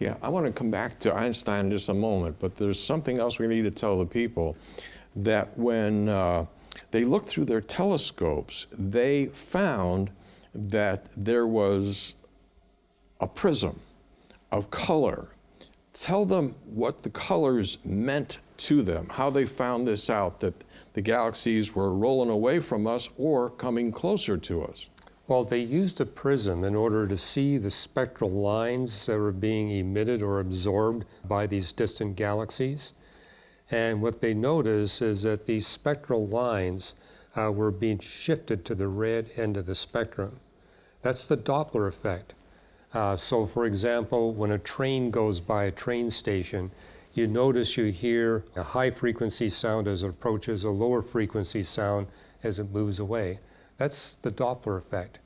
Yeah, I want to come back to Einstein in just a moment, but there's something else we need to tell the people, that when they looked through their telescopes, they found that there was a prism of color. Tell them what the colors meant to them, how they found this out, that the galaxies were rolling away from us or coming closer to us. Well, they used a prism in order to see the spectral lines that were being emitted or absorbed by these distant galaxies. And what they noticed is that these spectral lines were being shifted to the red end of the spectrum. That's the Doppler effect. So for example, when a train goes by a train station, you notice you hear a high frequency sound as it approaches, a lower frequency sound as it moves away. That's the Doppler effect.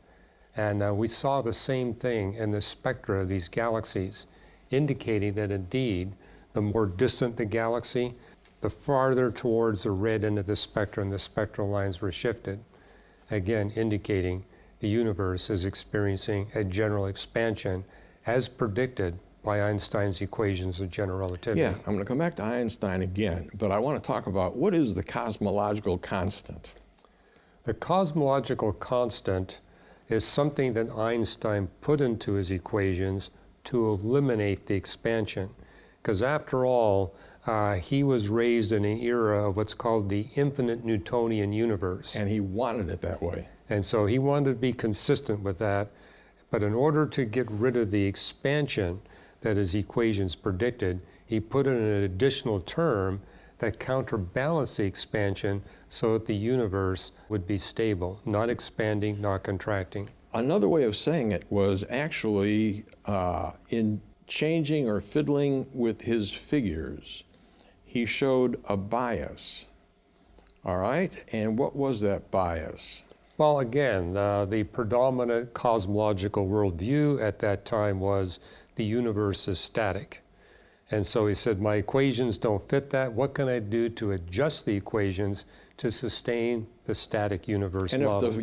And we saw the same thing in the spectra of these galaxies, indicating that indeed, the more distant the galaxy, the farther towards the red end of the spectrum the spectral lines were shifted. Again, indicating the universe is experiencing a general expansion as predicted by Einstein's equations of general relativity. Yeah, I'm going to come back to Einstein again, but I want to talk about what is the cosmological constant? The cosmological constant is something that Einstein put into his equations to eliminate the expansion. Because after all, he was raised in an era of what's called the infinite Newtonian universe. And he wanted it that way. And so he wanted to be consistent with that. But in order to get rid of the expansion that his equations predicted, he put in an additional term that counterbalanced the expansion so that the universe would be stable, not expanding, not contracting. Another way of saying it was actually in changing or fiddling with his figures, he showed a bias. All right, and what was that bias? Well, again, the predominant cosmological worldview at that time was the universe is static. And so he said, my equations don't fit that. What can I do to adjust the equations to sustain the static universe model? If the